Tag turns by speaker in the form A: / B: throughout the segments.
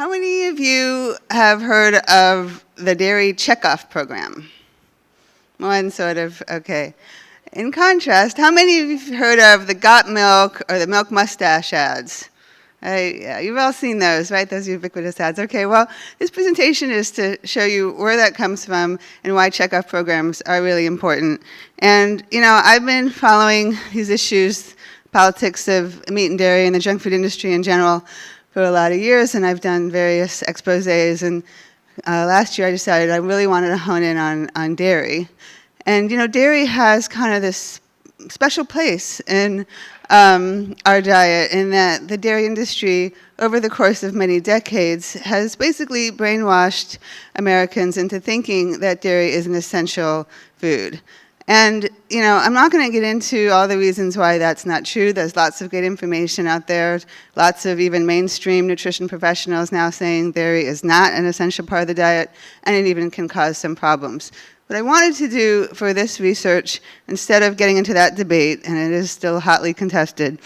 A: How many of you have heard of the dairy checkoff program? One sort of, okay. In contrast, how many of you have heard of the Got Milk or the Milk Mustache ads? Yeah, you've all seen those, right? Those ubiquitous ads. Okay, well, this presentation is to show you where that comes from and why checkoff programs are really important. And, you know, I've been following these issues, politics of meat and dairy and the junk food industry in general, for a lot of years, and I've done various exposés. And last year I decided I really wanted to hone in on dairy. And, you know, dairy has kind of this special place in our diet, in that the dairy industry, over the course of many decades, has basically brainwashed Americans into thinking that dairy is an essential food. And, you know, I'm not going to get into all the reasons why that's not true. There's lots of good information out there, lots of even mainstream nutrition professionals now saying dairy is not an essential part of the diet, and it even can cause some problems. What I wanted to do for this research, instead of getting into that debate, and it is still hotly contested,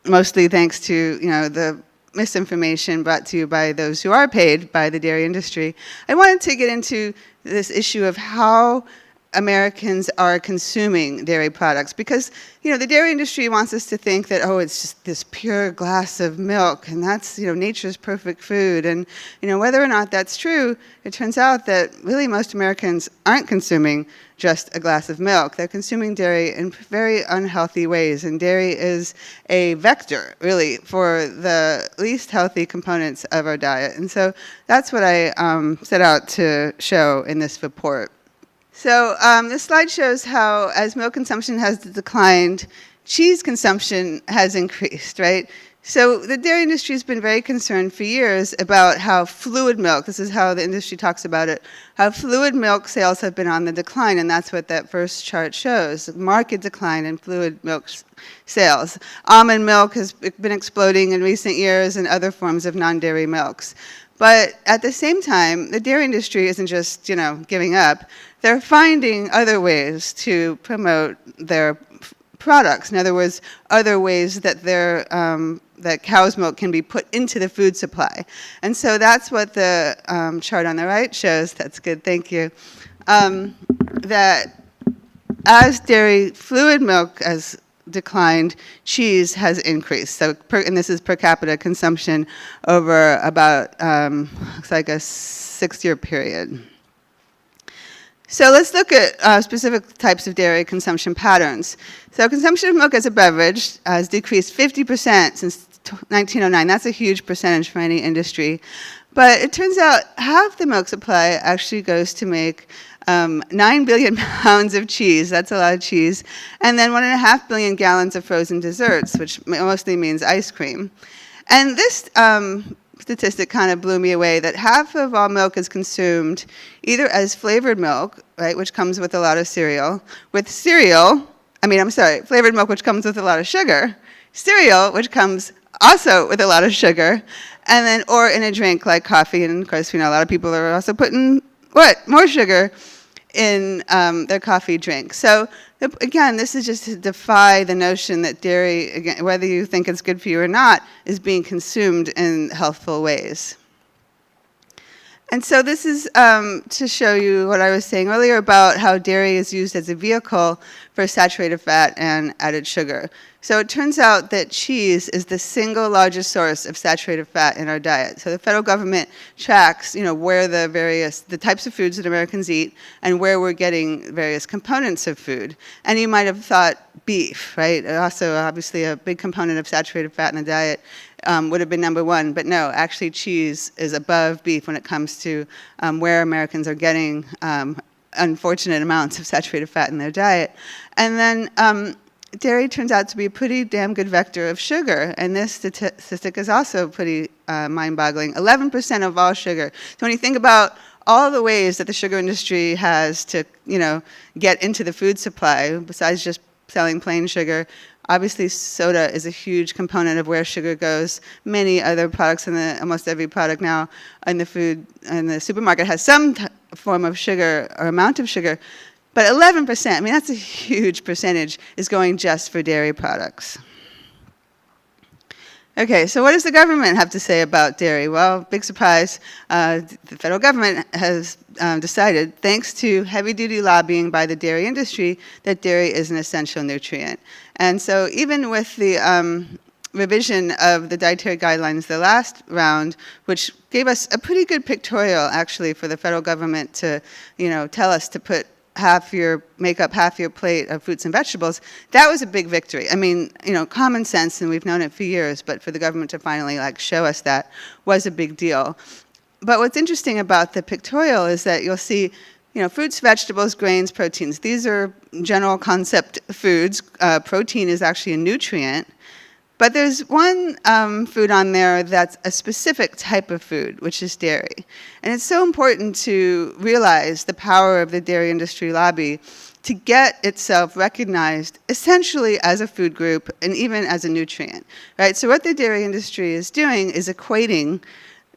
A: mostly thanks to, you know, the misinformation brought to you by those who are paid by the dairy industry, I wanted to get into this issue of how Americans are consuming dairy products, because, you know, the dairy industry wants us to think that, oh, it's just this pure glass of milk, and that's, you know, nature's perfect food. And, you know, whether or not that's true, it turns out that really most Americans aren't consuming just a glass of milk. They're consuming dairy in very unhealthy ways, and dairy is a vector, really, for the least healthy components of our diet. And so that's what I set out to show in this report. So this slide shows how, as milk consumption has declined, cheese consumption has increased, right? So the dairy industry has been very concerned for years about how fluid milk, this is how the industry talks about it, how fluid milk sales have been on the decline, and that's what that first chart shows, a marked decline in fluid milk sales. Almond milk has been exploding in recent years, and other forms of non-dairy milks. But at the same time, the dairy industry isn't just, you know, giving up. They're finding other ways to promote their products. In other words, other ways that that cow's milk can be put into the food supply. And so that's what the chart on the right shows. That's good, thank you. That as dairy fluid milk has declined, cheese has increased. So, and this is per capita consumption over about, looks like a 6-year period. So let's look at specific types of dairy consumption patterns. So consumption of milk as a beverage has decreased 50% since 1909. That's a huge percentage for any industry. But it turns out half the milk supply actually goes to make 9 billion pounds of cheese, that's a lot of cheese, and then 1.5 billion gallons of frozen desserts, which mostly means ice cream. And this statistic kind of blew me away, that half of all milk is consumed either as flavored milk, right, which comes with a lot of cereal, flavored milk which comes with a lot of sugar, cereal which comes also with a lot of sugar, and then, or in a drink like coffee, and of course, you know, a lot of people are also putting, more sugar in their coffee drink. So again, this is just to defy the notion that dairy, again, whether you think it's good for you or not, is being consumed in healthful ways. And so this is to show you what I was saying earlier about how dairy is used as a vehicle for saturated fat and added sugar. So it turns out that cheese is the single largest source of saturated fat in our diet. So the federal government tracks, you know, where the types of foods that Americans eat and where we're getting various components of food. And you might have thought beef, right? Also, obviously, a big component of saturated fat in the diet would have been number one. But no, actually, cheese is above beef when it comes to where Americans are getting unfortunate amounts of saturated fat in their diet. And then dairy turns out to be a pretty damn good vector of sugar, and this statistic is also pretty mind-boggling. 11% of all sugar. So when you think about all the ways that the sugar industry has to, you know, get into the food supply, besides just selling plain sugar, obviously soda is a huge component of where sugar goes. Many other products, almost every product now in the supermarket has some form of sugar or amount of sugar. But 11%, I mean, that's a huge percentage, is going just for dairy products. Okay, so what does the government have to say about dairy? Well, big surprise, the federal government has decided, thanks to heavy-duty lobbying by the dairy industry, that dairy is an essential nutrient. And so even with the revision of the dietary guidelines, the last round, which gave us a pretty good pictorial, actually, for the federal government to, tell us to make up half your plate of fruits and vegetables, that was a big victory. I mean, common sense, and we've known it for years, but for the government to finally show us that was a big deal. But what's interesting about the pictorial is that you'll see, fruits, vegetables, grains, proteins. These are general concept foods. Protein is actually a nutrient. But there's one food on there that's a specific type of food, which is dairy. And it's so important to realize the power of the dairy industry lobby to get itself recognized essentially as a food group and even as a nutrient, right? So what the dairy industry is doing is equating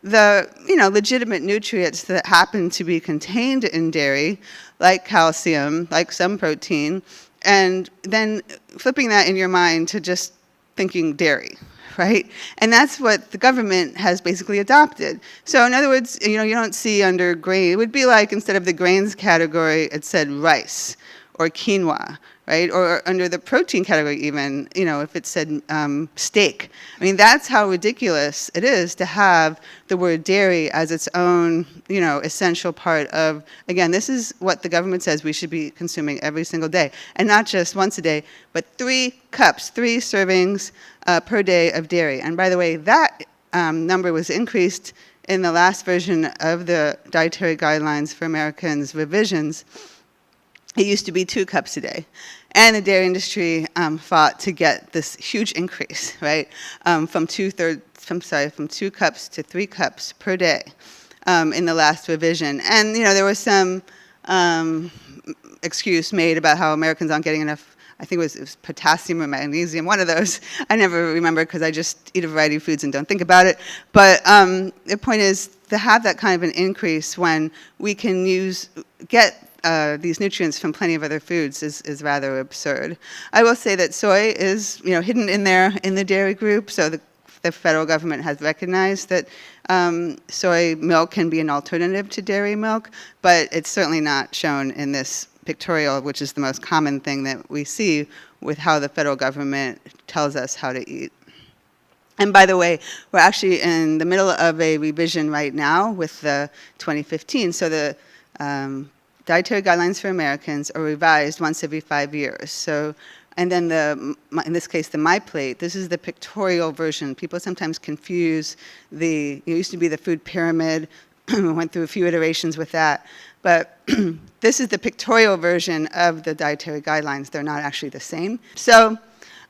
A: the legitimate nutrients that happen to be contained in dairy, like calcium, like some protein, and then flipping that in your mind to just thinking dairy, right? And that's what the government has basically adopted. So in other words, you don't see under grain, it would be like instead of the grains category, it said rice or quinoa, right? Or under the protein category even, if it said steak. I mean, that's how ridiculous it is to have the word dairy as its own, essential part of, again, this is what the government says we should be consuming every single day. And not just once a day, but 3 cups, 3 servings per day of dairy. And by the way, that number was increased in the last version of the Dietary Guidelines for Americans revisions. It used to be 2 cups a day. And the dairy industry fought to get this huge increase, right? From 2 cups to 3 cups per day in the last revision. And, there was some excuse made about how Americans aren't getting enough, I think it was potassium or magnesium, one of those. I never remember because I just eat a variety of foods and don't think about it. But the point is to have that kind of an increase when we can get these nutrients from plenty of other foods is rather absurd. I will say that soy is, hidden in there in the dairy group, so the federal government has recognized that soy milk can be an alternative to dairy milk, but it's certainly not shown in this pictorial, which is the most common thing that we see with how the federal government tells us how to eat. And by the way, we're actually in the middle of a revision right now with the 2015, so the Dietary Guidelines for Americans are revised once every 5 years. So, and then in this case, the My Plate, this is the pictorial version. People sometimes confuse it used to be the food pyramid. We went through a few iterations with that. But this is the pictorial version of the Dietary Guidelines. They're not actually the same. So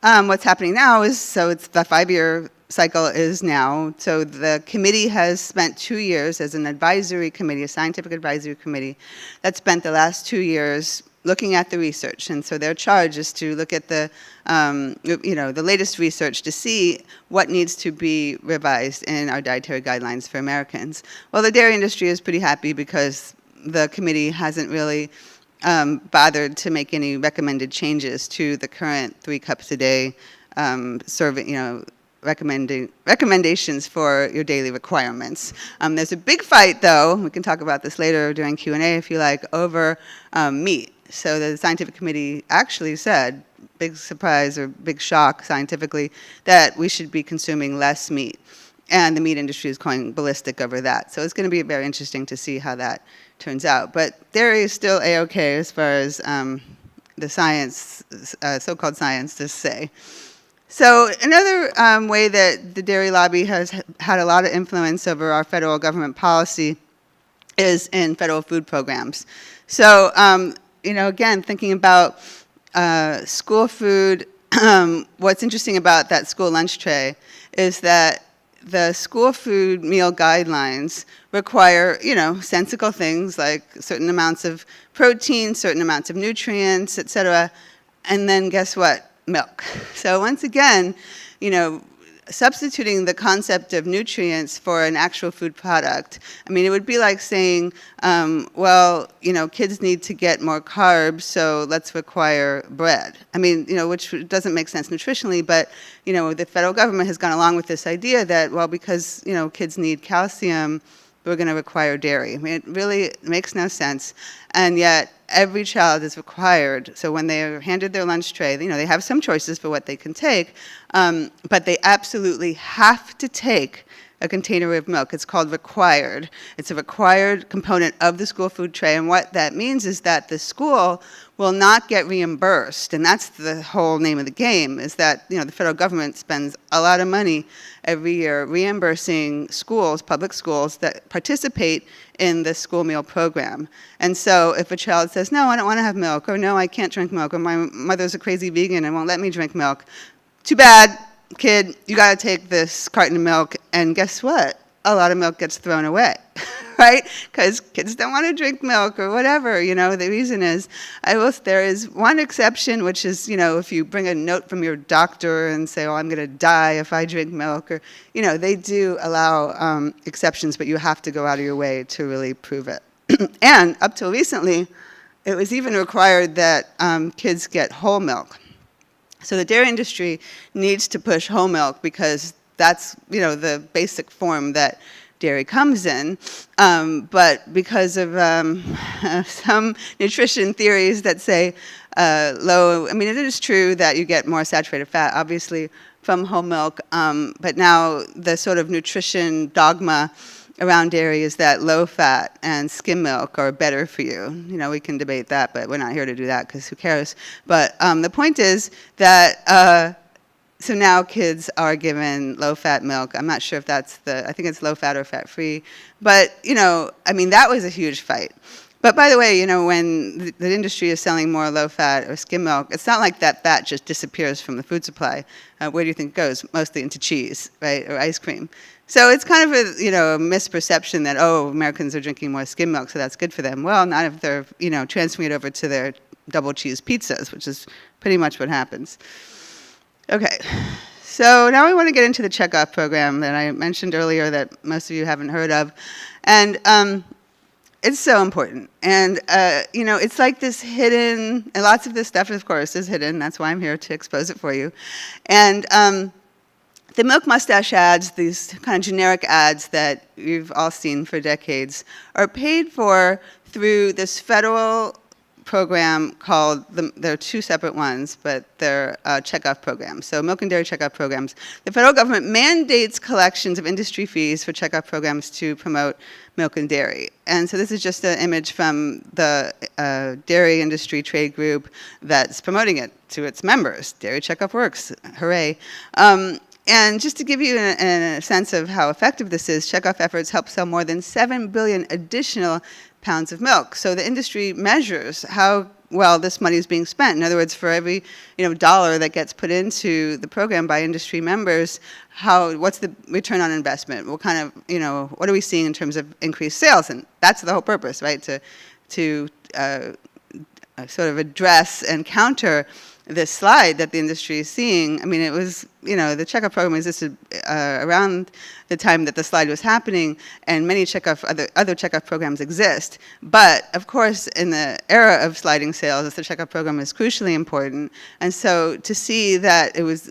A: what's happening now is, it's the 5-year cycle is now. So the committee has spent 2 years as an advisory committee, a scientific advisory committee, that spent the last 2 years looking at the research. And so their charge is to look at the latest research to see what needs to be revised in our dietary guidelines for Americans. Well, the dairy industry is pretty happy because the committee hasn't really bothered to make any recommended changes to the current 3 cups a day serving, recommendations for your daily requirements. There's a big fight, though, we can talk about this later during Q&A if you like, over meat. So the scientific committee actually said, big surprise or big shock scientifically, that we should be consuming less meat. And the meat industry is going ballistic over that. So it's going to be very interesting to see how that turns out. But dairy is still A-OK as far as the science, so-called science, to say. So another way that the dairy lobby has had a lot of influence over our federal government policy is in federal food programs. So, again, thinking about school food, what's interesting about that school lunch tray is that the school food meal guidelines require, sensical things like certain amounts of protein, certain amounts of nutrients, et cetera. And then guess what? Milk. So once again, substituting the concept of nutrients for an actual food product. I mean, it would be like saying, well, kids need to get more carbs, so let's require bread. I mean, which doesn't make sense nutritionally, but, the federal government has gone along with this idea that, well, because, kids need calcium, we're going to require dairy. I mean, it really makes no sense. And yet, every child is required. So when they are handed their lunch tray, they have some choices for what they can take, but they absolutely have to take a container of milk. It's called required. It's a required component of the school food tray. And what that means is that the school will not get reimbursed. And that's the whole name of the game, is that the federal government spends a lot of money every year reimbursing schools, public schools, that participate in the school meal program. And so if a child says, no, I don't want to have milk, or no, I can't drink milk, or my mother's a crazy vegan and won't let me drink milk, too bad, kid, you got to take this carton of milk, and guess what? A lot of milk gets thrown away, right? Because kids don't want to drink milk or whatever, the reason is, there is one exception, which is, if you bring a note from your doctor and say, oh, I'm going to die if I drink milk, or, they do allow exceptions, but you have to go out of your way to really prove it. And up till recently, it was even required that kids get whole milk. So the dairy industry needs to push whole milk because that's, the basic form that dairy comes in. But because of some nutrition theories that say it is true that you get more saturated fat, obviously, from whole milk. But now the sort of nutrition dogma around dairy is that low fat and skim milk are better for you. We can debate that, but we're not here to do that because who cares? But the point is that so now kids are given low-fat milk. I'm not sure if I think it's low-fat or fat-free. But, that was a huge fight. But by the way, when the industry is selling more low-fat or skim milk, it's not like that fat just disappears from the food supply. Where do you think it goes? Mostly into cheese, right, or ice cream. So it's kind of a, a misperception that, oh, Americans are drinking more skim milk, so that's good for them. Well, not if they're, transferring it over to their double cheese pizzas, which is pretty much what happens. Okay, so now we want to get into the checkoff program that I mentioned earlier that most of you haven't heard of. And it's so important. And, it's like this hidden, and lots of this stuff, of course, is hidden. That's why I'm here to expose it for you. And the milk mustache ads, these kind of generic ads that you've all seen for decades, are paid for through this federal program called, there are two separate ones, but they're checkoff programs. So milk and dairy checkoff programs. The federal government mandates collections of industry fees for checkoff programs to promote milk and dairy. And so this is just an image from the dairy industry trade group that's promoting it to its members. Dairy checkoff works, hooray. And just to give you a sense of how effective this is, checkoff efforts help sell more than 7 billion additional pounds of milk. So the industry measures how well this money is being spent. In other words, for every dollar that gets put into the program by industry members, what's the return on investment? What kind of what are we seeing in terms of increased sales? And that's the whole purpose, right? To sort of address and counter this slide that the industry is seeing. I mean, it was, the checkoff program existed around the time that the slide was happening, and many other checkoff programs exist. But, of course, in the era of sliding sales, the checkoff program is crucially important. And so to see that it was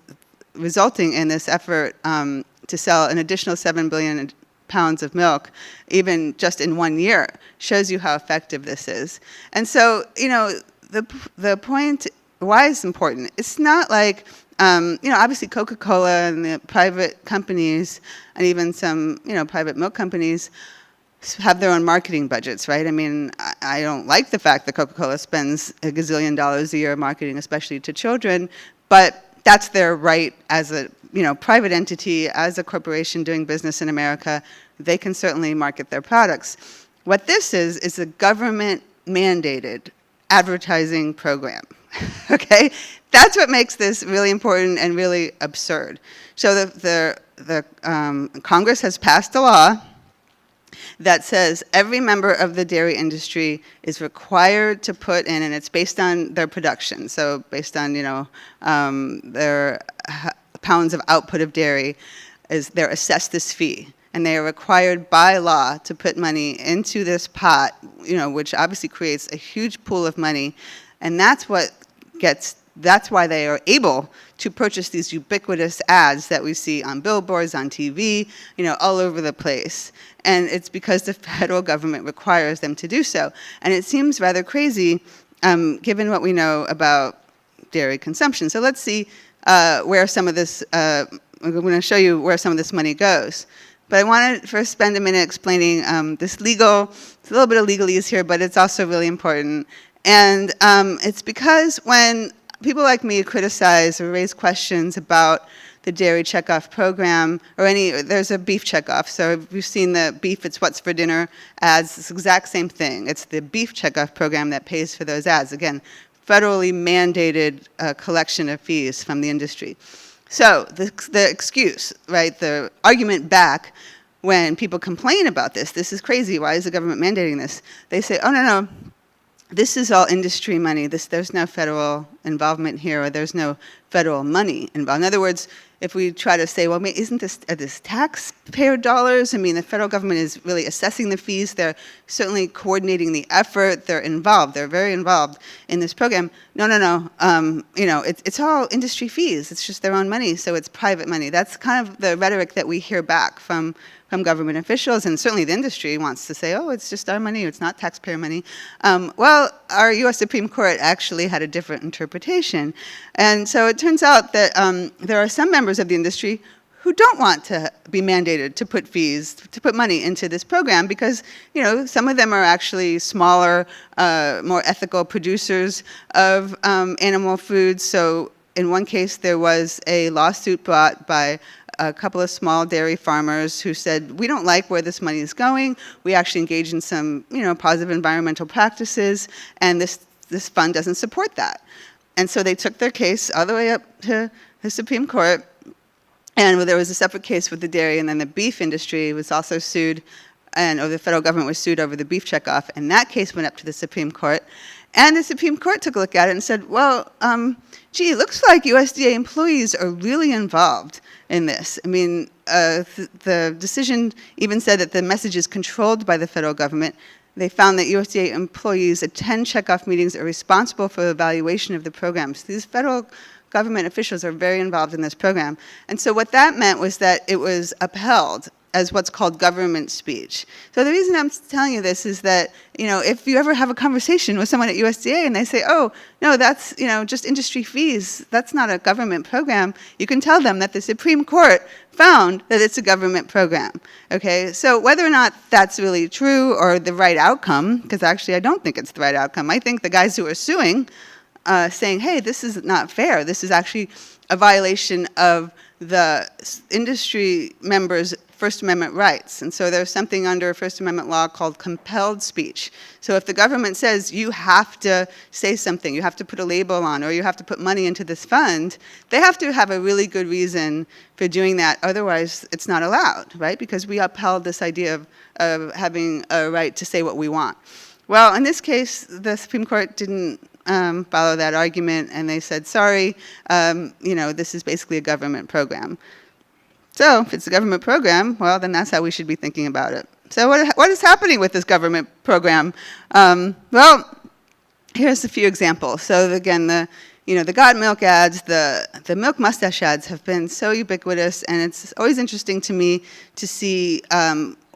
A: resulting in this effort to sell an additional 7 billion pounds of milk, even just in 1 year, shows you how effective this is. And so, the point, why it's important, it's not like, obviously Coca-Cola and the private companies and even some, private milk companies have their own marketing budgets, right? I mean, I don't like the fact that Coca-Cola spends $1 gazillion a year marketing, especially to children, but that's their right as a, private entity, as a corporation doing business in America. They can certainly market their products. What this is a government-mandated advertising program. Okay, that's what makes this really important and really absurd. So the Congress has passed a law that says every member of the dairy industry is required to put in, and it's based on their production. So based on their pounds of output of dairy, they're assessed this fee. And they are required by law to put money into this pot, which obviously creates a huge pool of money. And that's why they are able to purchase these ubiquitous ads that we see on billboards, on TV, all over the place. And it's because the federal government requires them to do so. And it seems rather crazy, given what we know about dairy consumption. So let's see where some of this, I'm going to show you where some of this money goes. But I want to first spend a minute explaining it's a little bit of legalese here, but it's also really important. And it's because when people like me criticize or raise questions about the dairy checkoff program, there's a beef checkoff. So if you've seen the beef, it's what's for dinner ads, it's the exact same thing. It's the beef checkoff program that pays for those ads. Again, federally mandated collection of fees from the industry. So the excuse, right, the argument back when people complain about this is crazy, why is the government mandating this? They say, oh, no, this is all industry money. There's no federal involvement here, or there's no federal money involved. In other words, if we try to say, well, isn't this taxpayer dollars? I mean, the federal government is really assessing the fees. They're certainly coordinating the effort. They're involved. They're very involved in this program. No. It's all industry fees. It's just their own money, so it's private money. That's kind of the rhetoric that we hear back from government officials, and certainly the industry wants to say, oh, it's just our money, it's not taxpayer money. Well, our U.S. Supreme Court actually had a different interpretation. And so it turns out that there are some members of the industry who don't want to be mandated to put money into this program because, some of them are actually smaller, more ethical producers of animal foods. So in one case, there was a lawsuit brought by a couple of small dairy farmers who said, we don't like where this money is going. We actually engage in some, positive environmental practices, and this fund doesn't support that. And so they took their case all the way up to the Supreme Court, and there was a separate case with the dairy, and then the beef industry was also sued, or the federal government was sued over the beef checkoff, and that case went up to the Supreme Court. And the Supreme Court took a look at it and said, well, it looks like USDA employees are really involved in this. I mean, the decision even said that the message is controlled by the federal government. They found that USDA employees attend checkoff meetings, are responsible for the evaluation of the programs. These federal government officials are very involved in this program. And so what that meant was that it was upheld as what's called government speech. So the reason I'm telling you this is that, if you ever have a conversation with someone at USDA and they say, oh, no, that's, just industry fees, that's not a government program, you can tell them that the Supreme Court found that it's a government program, okay? So whether or not that's really true or the right outcome, because actually I don't think it's the right outcome, I think the guys who are suing, saying, hey, this is not fair, this is actually a violation of the industry members' First Amendment rights. And so there's something under First Amendment law called compelled speech. So if the government says you have to say something, you have to put a label on, or you have to put money into this fund, they have to have a really good reason for doing that. Otherwise, it's not allowed, right? Because we upheld this idea of having a right to say what we want. Well, in this case, the Supreme Court didn't follow that argument, and they said, sorry, this is basically a government program. So if it's a government program, well, then that's how we should be thinking about it. So what is happening with this government program? Well, here's a few examples. So again, the Got Milk ads, the milk mustache ads have been so ubiquitous, and it's always interesting to me to see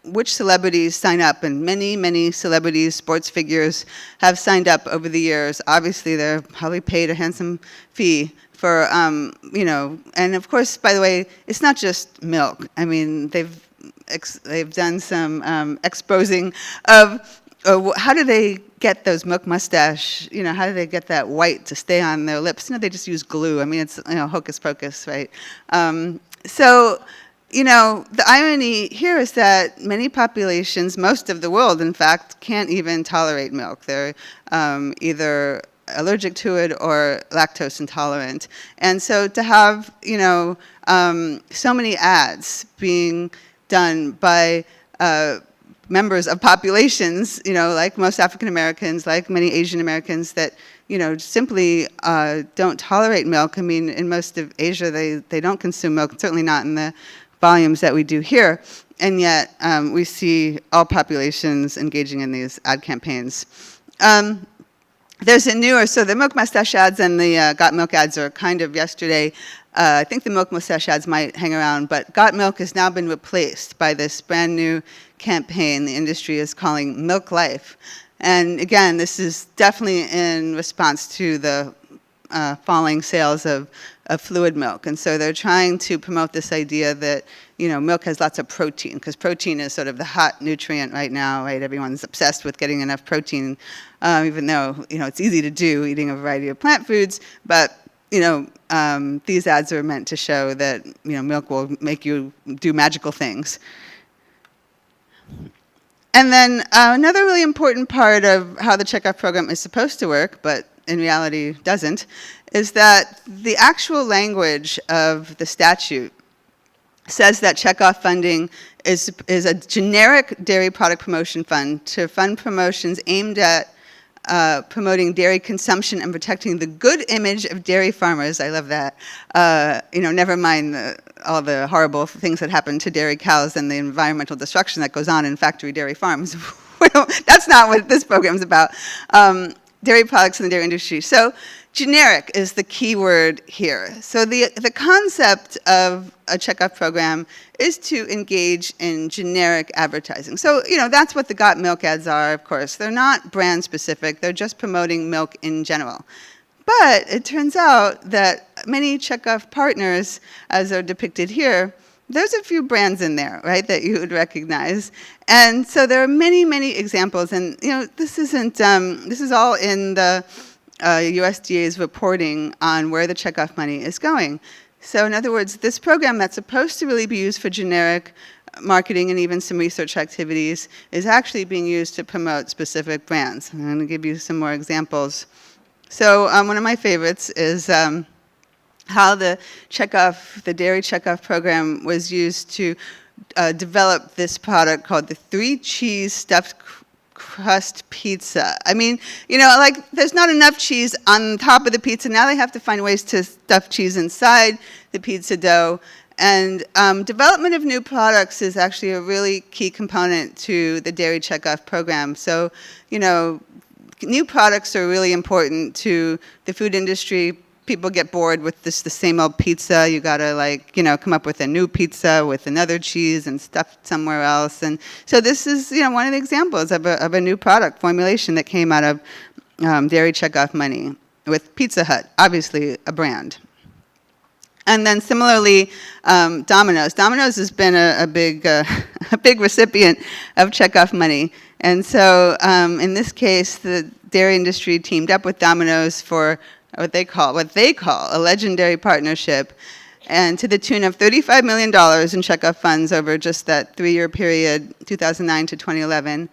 A: which celebrities sign up, and many celebrities, sports figures, have signed up over the years. Obviously, they're probably paid a handsome fee for, and of course, by the way, it's not just milk. I mean, they've done some exposing of how do they get those milk mustache, how do they get that white to stay on their lips? They just use glue. I mean, it's, hocus pocus, right? So, the irony here is that many populations, most of the world, in fact, can't even tolerate milk. They're either allergic to it or lactose intolerant. And so to have, so many ads being done by members of populations, like most African Americans, like many Asian Americans, that simply don't tolerate milk. I mean, in most of Asia, they don't consume milk, certainly not in the volumes that we do here. And yet, we see all populations engaging in these ad campaigns. There's a newer, so the milk mustache ads and the got milk ads are kind of yesterday. I think the milk mustache ads might hang around, but got milk has now been replaced by this brand new campaign the industry is calling Milk Life. And again, this is definitely in response to the falling sales of fluid milk. And so they're trying to promote this idea that, milk has lots of protein, because protein is sort of the hot nutrient right now, right? Everyone's obsessed with getting enough protein, even though, it's easy to do eating a variety of plant foods. But, these ads are meant to show that, milk will make you do magical things. And then another really important part of how the checkoff program is supposed to work, but in reality doesn't, is that the actual language of the statute says that checkoff funding is a generic dairy product promotion fund to fund promotions aimed at promoting dairy consumption and protecting the good image of dairy farmers. I love that. Never mind all the horrible things that happen to dairy cows and the environmental destruction that goes on in factory dairy farms. That's not what this program is about. Dairy products in the dairy industry. So generic is the key word here. So the concept of a checkoff program is to engage in generic advertising. So, that's what the Got Milk ads are, of course. They're not brand specific. They're just promoting milk in general. But it turns out that many checkoff partners, as are depicted here, there's a few brands in there, right, that you would recognize. And so there are many, many examples. And, this is all in the USDA's reporting on where the checkoff money is going. So in other words, this program that's supposed to really be used for generic marketing and even some research activities is actually being used to promote specific brands. I'm going to give you some more examples. So one of my favorites is how the dairy checkoff program was used to develop this product called the 3-cheese stuffed crust pizza. I mean, there's not enough cheese on top of the pizza. Now they have to find ways to stuff cheese inside the pizza dough. And development of new products is actually a really key component to the dairy checkoff program. So, new products are really important to the food industry. People get bored with the same old pizza. You gotta come up with a new pizza with another cheese and stuff somewhere else. And so this is, one of the examples of a new product formulation that came out of dairy checkoff money with Pizza Hut, obviously a brand. And then similarly, Domino's. Domino's has been a big recipient of checkoff money. And so in this case, the dairy industry teamed up with Domino's for what they call a legendary partnership, and to the tune of $35 million in checkoff funds over just that 3-year period, 2009 to 2011.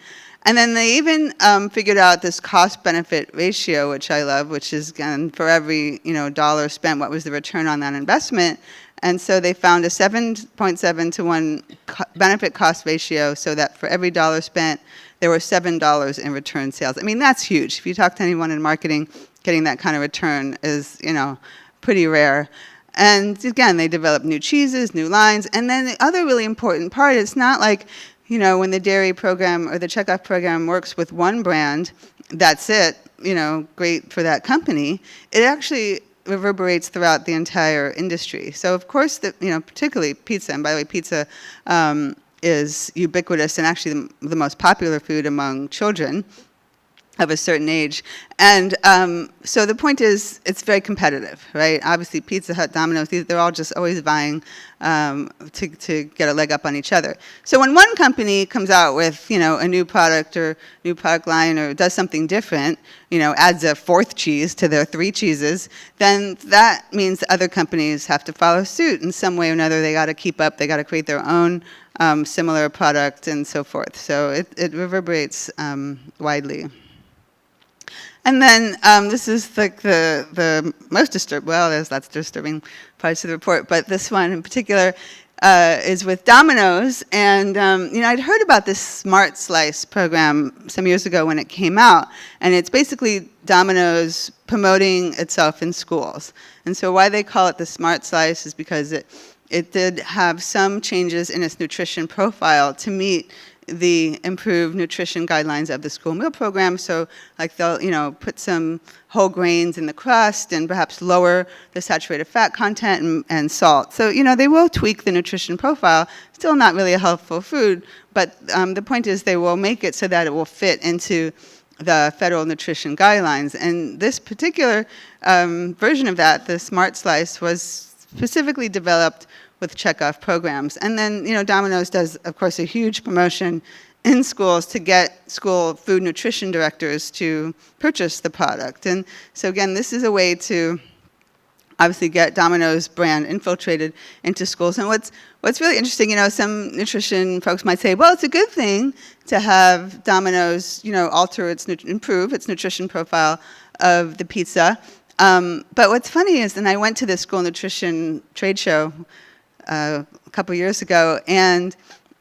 A: And then they even figured out this cost-benefit ratio, which I love, which is, again, for every dollar spent, what was the return on that investment? And so they found a 7.7 to 1 benefit cost ratio, so that for every dollar spent, there were $7 in return sales. I mean, that's huge. If you talk to anyone in marketing, getting that kind of return is, pretty rare. And again, they develop new cheeses, new lines. And then the other really important part, it's not like, when the dairy program or the checkoff program works with one brand, that's it, great for that company. It actually reverberates throughout the entire industry. So of course, particularly pizza, and by the way, pizza is ubiquitous and actually the most popular food among children of a certain age. And so the point is, it's very competitive, right? Obviously, Pizza Hut, Domino's, they're all just always vying to get a leg up on each other. So when one company comes out with, a new product or new product line or does something different, adds a 4th cheese to their 3 cheeses, then that means other companies have to follow suit in some way or another. They got to keep up. They got to create their own similar product and so forth. So it reverberates widely. And then this is the most disturbing, well, there's lots of disturbing parts of the report, but this one in particular, is with Domino's, and I'd heard about this Smart Slice program some years ago when it came out, and it's basically Domino's promoting itself in schools. And so why they call it the Smart Slice is because it did have some changes in its nutrition profile to meet the improved nutrition guidelines of the school meal program. So like they'll, put some whole grains in the crust and perhaps lower the saturated fat content and salt. So, they will tweak the nutrition profile. Still not really a healthful food, but the point is they will make it so that it will fit into the federal nutrition guidelines. And this particular version of that, the Smart Slice, was specifically developed with checkoff programs. And then, Domino's does, of course, a huge promotion in schools to get school food nutrition directors to purchase the product. And so again, this is a way to obviously get Domino's brand infiltrated into schools. And what's really interesting, some nutrition folks might say, well, it's a good thing to have Domino's, improve its nutrition profile of the pizza. But what's funny is, and I went to the school nutrition trade show a couple years ago and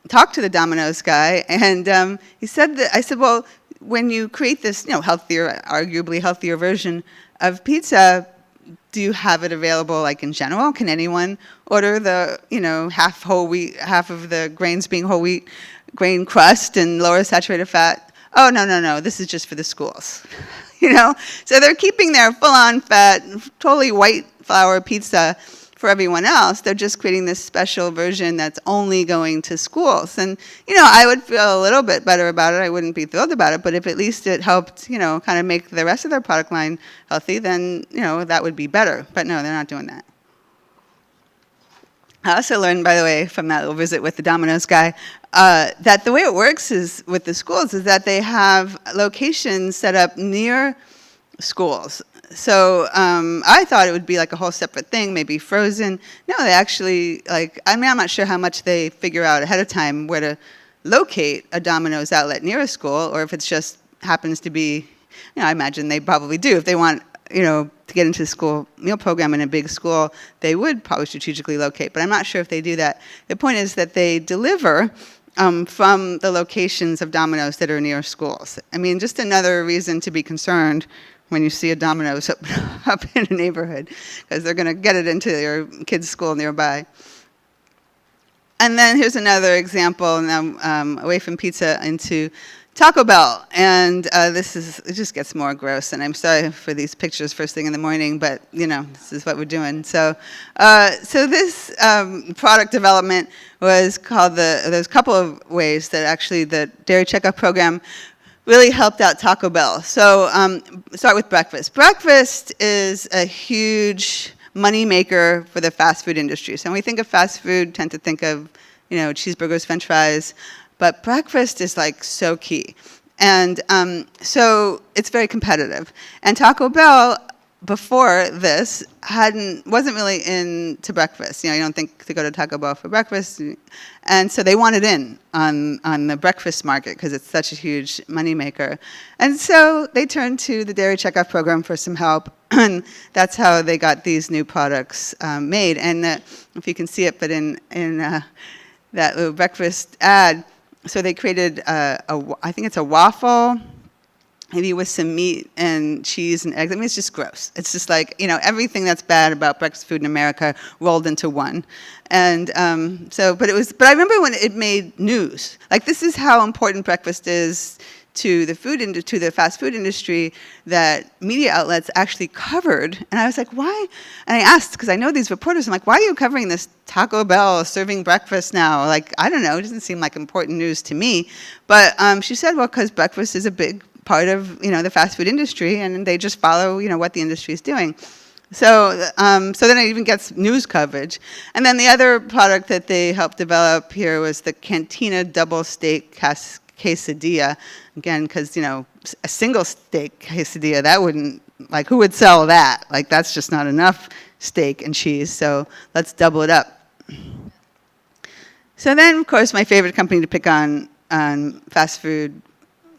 A: talked to the Domino's guy, and he said that, I said, well, when you create this, healthier, arguably healthier version of pizza, do you have it available like in general? Can anyone order the, half whole wheat, half of the grains being whole wheat grain crust and lower saturated fat? Oh, no, this is just for the schools. So they're keeping their full-on fat, totally white flour pizza for everyone else. They're just creating this special version that's only going to schools. And, I would feel a little bit better about it. I wouldn't be thrilled about it, but if at least it helped, kind of make the rest of their product line healthy, then, that would be better. But no, they're not doing that. I also learned, by the way, from that little visit with the Domino's guy, that the way it works is with the schools is that they have locations set up near schools. So I thought it would be like a whole separate thing, maybe frozen. No, they actually, I'm not sure how much they figure out ahead of time where to locate a Domino's outlet near a school, or if it just happens to be, I imagine they probably do. If they want, to get into the school meal program in a big school, they would probably strategically locate, but I'm not sure if they do that. The point is that they deliver from the locations of Domino's that are near schools. I mean, just another reason to be concerned when you see a Domino's up in a neighborhood, because they're going to get it into your kid's school nearby. And then here's another example, now away from pizza into Taco Bell. And it just gets more gross, and I'm sorry for these pictures first thing in the morning, but this is what we're doing. So this product development was called there's a couple of ways that actually the dairy checkoff program really helped out Taco Bell. So start with breakfast. Breakfast is a huge money maker for the fast food industry. So when we think of fast food, tend to think of, cheeseburgers, French fries, but breakfast is so key. And so it's very competitive. And Taco Bell, before this, wasn't really into breakfast. You don't think to go to Taco Bell for breakfast. And so they wanted in on the breakfast market because it's such a huge moneymaker. And so they turned to the dairy checkoff program for some help. And that's how they got these new products made. And if you can see it, but in that little breakfast ad, so they created I think it's a waffle, maybe with some meat and cheese and eggs. I mean, it's just gross. It's just everything that's bad about breakfast food in America rolled into one. And but I remember when it made news. This is how important breakfast is to the fast food industry, that media outlets actually covered. And I was like, why? And I asked, because I know these reporters, I'm like, why are you covering this Taco Bell serving breakfast now? I don't know, it doesn't seem like important news to me. But she said, well, because breakfast is a big part of the fast food industry, and they just follow what the industry is doing. So then it even gets news coverage. And then the other product that they helped develop here was the Cantina Double Steak Quesadilla. Again, because a single steak quesadilla, that wouldn't, who would sell that? That's just not enough steak and cheese. So let's double it up. So then, of course, my favorite company to pick on fast food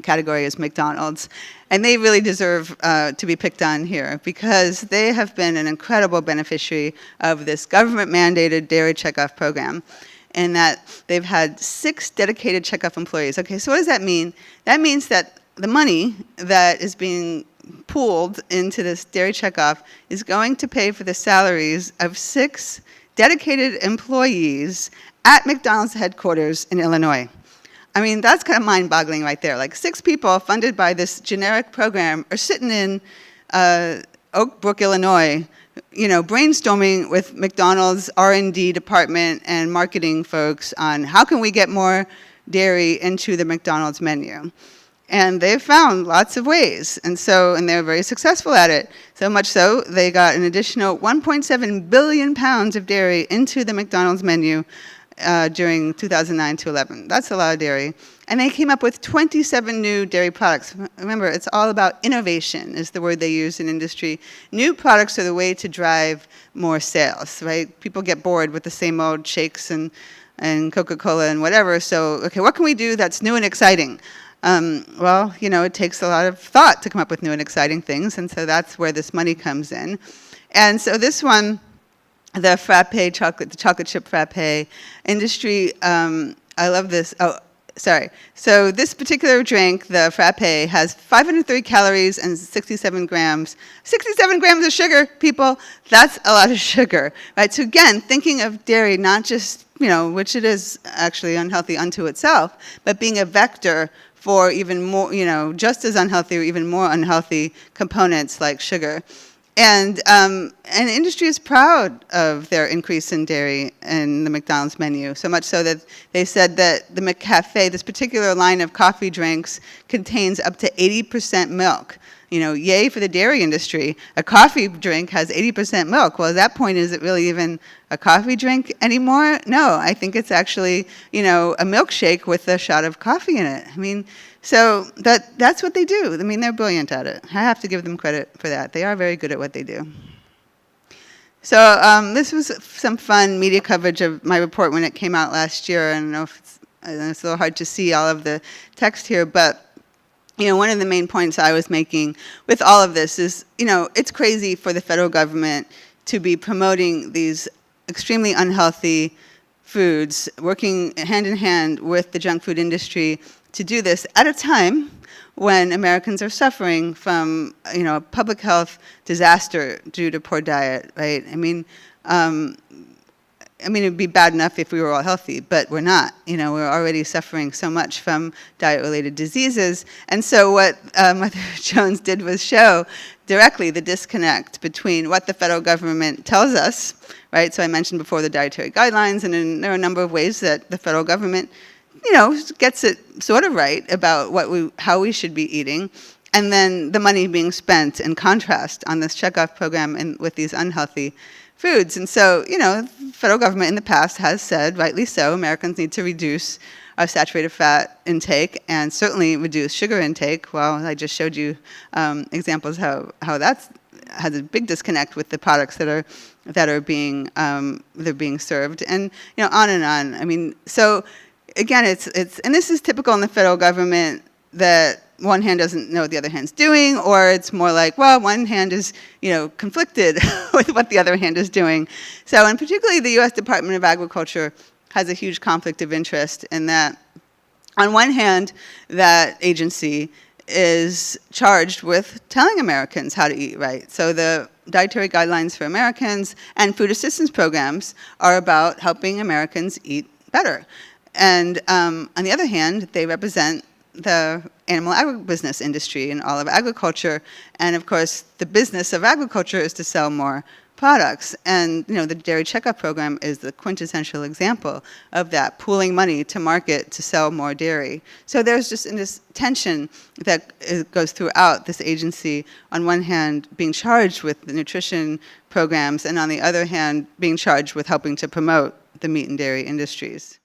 A: category is McDonald's. And they really deserve to be picked on here because they have been an incredible beneficiary of this government-mandated dairy checkoff program, in that they've had 6 dedicated checkoff employees. Okay, so what does that mean? That means that the money that is being pooled into this dairy checkoff is going to pay for the salaries of 6 dedicated employees at McDonald's headquarters in Illinois. I mean, that's kind of mind-boggling right there. Like 6 people funded by this generic program are sitting in Oak Brook, Illinois, brainstorming with McDonald's R&D department and marketing folks on how can we get more dairy into the McDonald's menu. And they've found lots of ways, and they're very successful at it. So much so, they got an additional 1.7 billion pounds of dairy into the McDonald's menu during 2009 to 11. That's a lot of dairy. And they came up with 27 new dairy products. Remember, it's all about innovation is the word they use in industry. New products are the way to drive more sales, right? People get bored with the same old shakes and Coca-Cola and whatever. So, okay, what can we do that's new and exciting? Well, it takes a lot of thought to come up with new and exciting things, and so that's where this money comes in. And so this one, the frappe chocolate, the chocolate chip frappe industry, I love this. Oh, sorry. So this particular drink, the frappe, has 530 calories and 67 grams. 67 grams of sugar, people. That's a lot of sugar, right? So again, thinking of dairy not just, which it is actually unhealthy unto itself, but being a vector for even more, just as unhealthy or even more unhealthy components like sugar. And industry is proud of their increase in dairy in the McDonald's menu, so much so that they said that the McCafe, this particular line of coffee drinks, contains up to 80% milk. Yay for the dairy industry. A coffee drink has 80% milk. Well, at that point, is it really even a coffee drink anymore? No, I think it's actually, a milkshake with a shot of coffee in it. I mean, so that's what they do. I mean, they're brilliant at it. I have to give them credit for that. They are very good at what they do. So this was some fun media coverage of my report when it came out last year. I don't know if it's a little hard to see all of the text here, but one of the main points I was making with all of this is, it's crazy for the federal government to be promoting these extremely unhealthy foods, working hand in hand with the junk food industry to do this at a time when Americans are suffering from, a public health disaster due to poor diet, right? I mean, it'd be bad enough if we were all healthy, but we're not. We're already suffering so much from diet-related diseases. And so what Mother Jones did was show directly the disconnect between what the federal government tells us, right? So I mentioned before the dietary guidelines, and then there are a number of ways that the federal government, gets it sort of right about how we should be eating, and then the money being spent in contrast on this checkoff program and with these unhealthy foods. And so, the federal government in the past has said, rightly so, Americans need to reduce our saturated fat intake and certainly reduce sugar intake. Well, I just showed you examples how that has a big disconnect with the products that are being served, and on and on. I mean, so again, it's and this is typical in the federal government that one hand doesn't know what the other hand's doing, or it's more like, well, one hand is, conflicted with what the other hand is doing. So, and particularly the U.S. Department of Agriculture has a huge conflict of interest in that, on one hand, that agency is charged with telling Americans how to eat right. So the dietary guidelines for Americans and food assistance programs are about helping Americans eat better. And on the other hand, they represent the animal agribusiness industry and all of agriculture. And of course, the business of agriculture is to sell more products. And the dairy checkoff program is the quintessential example of that, pooling money to market to sell more dairy. So there's just this tension that goes throughout this agency, on one hand being charged with the nutrition programs, and on the other hand being charged with helping to promote the meat and dairy industries.